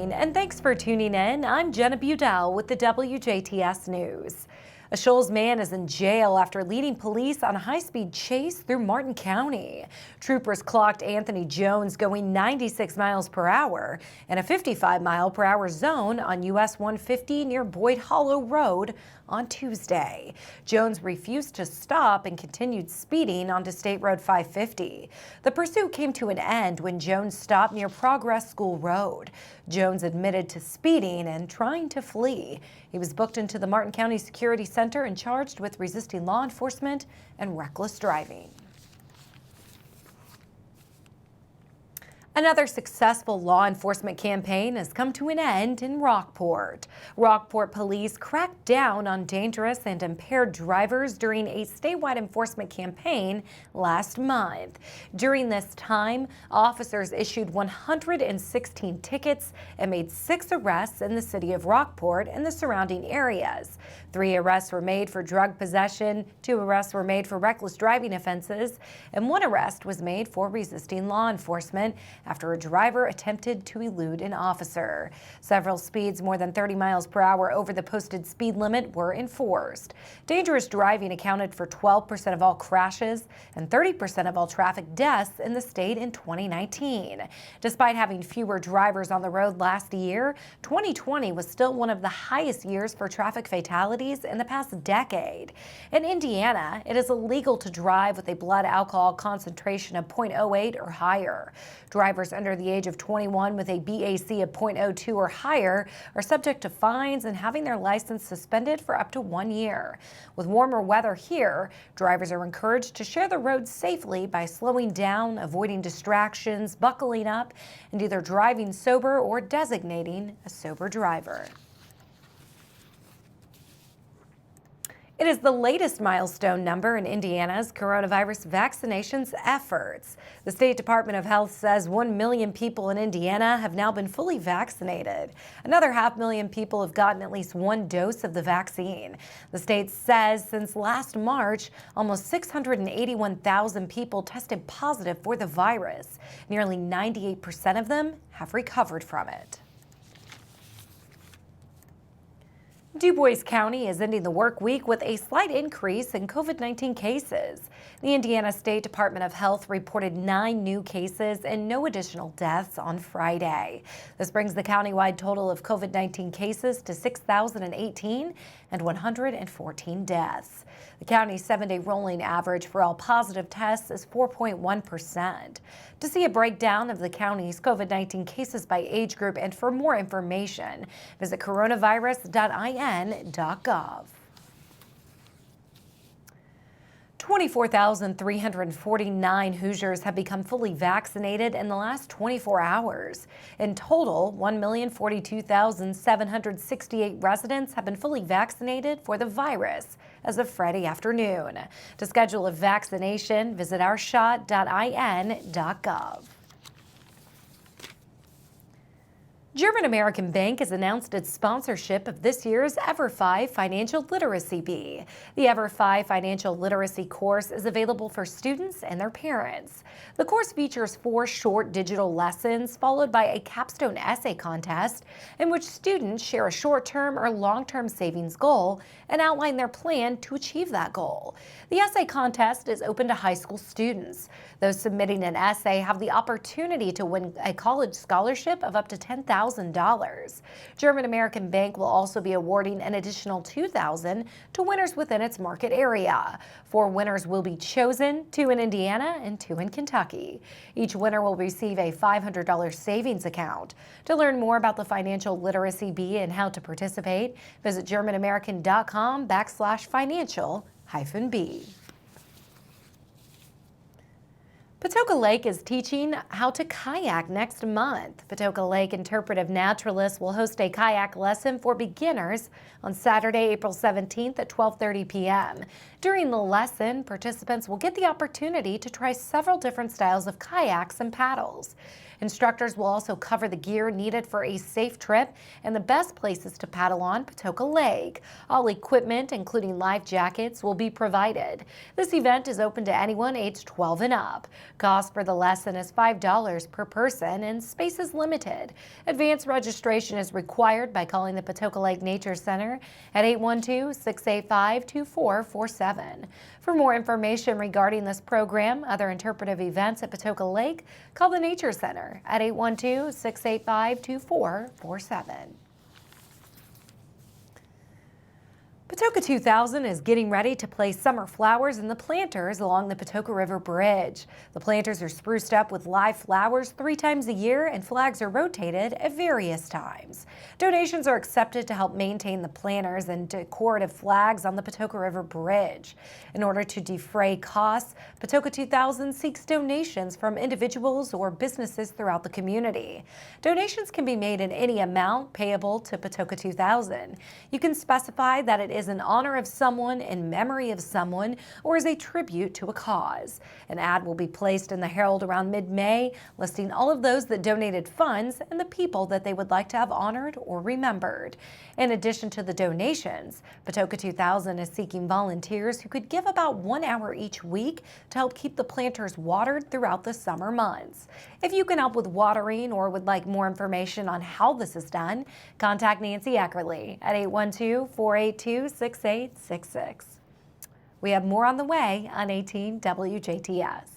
morning, and thanks for tuning in. I'm Jenna Budell with the WJTS News. A Shoals man is in jail after leading police on a high-speed chase through Martin County. Troopers clocked Anthony Jones going 96 miles per hour in a 55-mile-per-hour zone on US 150 near Boyd Hollow Road on Tuesday. Jones refused to stop and continued speeding onto State Road 550. The pursuit came to an end when Jones stopped near Progress School Road. Jones admitted to speeding and trying to flee. He was booked into the Martin County Security Center and charged with resisting law enforcement and reckless driving. Another successful law enforcement campaign has come to an end in Rockport. Rockport police cracked down on dangerous and impaired drivers during a statewide enforcement campaign last month. During this time, officers issued 116 tickets and made 6 arrests in the city of Rockport and the surrounding areas. 3 arrests were made for drug possession, 2 arrests were made for reckless driving offenses, and 1 arrest was made for resisting law enforcement after a driver attempted to elude an officer. Several speeds more than 30 miles per hour over the posted speed limit were enforced. Dangerous driving accounted for 12% of all crashes and 30% of all traffic deaths in the state in 2019. Despite having fewer drivers on the road last year, 2020 was still one of the highest years for traffic fatalities in the past decade. In Indiana, it is illegal to drive with a blood alcohol concentration of 0.08 or higher. Drivers under the age of 21 with a BAC of 0.02 or higher are subject to fines and having their license suspended for up to 1 year. With warmer weather here, drivers are encouraged to share the road safely by slowing down, avoiding distractions, buckling up, and either driving sober or designating a sober driver. It is the latest milestone number in Indiana's coronavirus vaccinations efforts. The State Department of Health says 1 million people in Indiana have now been fully vaccinated. Another 500,000 people have gotten at least 1 dose of the vaccine. The state says since last March, almost 681,000 people tested positive for the virus. Nearly 98% of them have recovered from it. Du Bois County is ending the work week with a slight increase in COVID-19 cases. The Indiana State Department of Health reported 9 new cases and no additional deaths on Friday. This brings the countywide total of COVID-19 cases to 6,018 and 114 deaths. The county's 7-day rolling average for all positive tests is 4.1%. To see a breakdown of the county's COVID-19 cases by age group and for more information, visit coronavirus.in.gov. 24,349 Hoosiers have become fully vaccinated in the last 24 hours. In total, 1,042,768 residents have been fully vaccinated for the virus as of Friday afternoon. To schedule a vaccination, visit ourshot.in.gov. German American Bank has announced its sponsorship of this year's EverFi Financial Literacy Bee. The EverFi Financial Literacy course is available for students and their parents. The course features 4 short digital lessons followed by a capstone essay contest in which students share a short-term or long-term savings goal and outline their plan to achieve that goal. The essay contest is open to high school students. Those submitting an essay have the opportunity to win a college scholarship of up to $10,000. German American Bank will also be awarding an additional $2,000 to winners within its market area. 4 winners will be chosen, 2 in Indiana and 2 in Kentucky. Each winner will receive a $500 savings account. To learn more about the Financial Literacy Bee and how to participate, visit germanamerican.com/financial-bee. Patoka Lake is teaching how to kayak next month. Patoka Lake Interpretive Naturalists will host a kayak lesson for beginners on Saturday, April 17th at 12:30 p.m. During the lesson, participants will get the opportunity to try several different styles of kayaks and paddles. Instructors will also cover the gear needed for a safe trip and the best places to paddle on Patoka Lake. All equipment, including life jackets, will be provided. This event is open to anyone aged 12 and up. Cost for the lesson is $5 per person and space is limited. Advanced registration is required by calling the Patoka Lake Nature Center at 812-685-2447. For more information regarding this program, other interpretive events at Patoka Lake, call the Nature Center at 812-685-2447. Patoka 2000 is getting ready to place summer flowers in the planters along the Patoka River Bridge. The planters are spruced up with live flowers 3 times a year and flags are rotated at various times. Donations are accepted to help maintain the planters and decorative flags on the Patoka River Bridge. In order to defray costs, Patoka 2000 seeks donations from individuals or businesses throughout the community. Donations can be made in any amount payable to Patoka 2000. You can specify that it is in honor of someone, in memory of someone, or as a tribute to a cause. An ad will be placed in the Herald around mid-May, listing all of those that donated funds and the people that they would like to have honored or remembered. In addition to the donations, Patoka 2000 is seeking volunteers who could give about 1 hour each week to help keep the planters watered throughout the summer months. If you can help with watering or would like more information on how this is done, contact Nancy Eckerly at 812-482-6866. We have more on the way on 18 WJTS.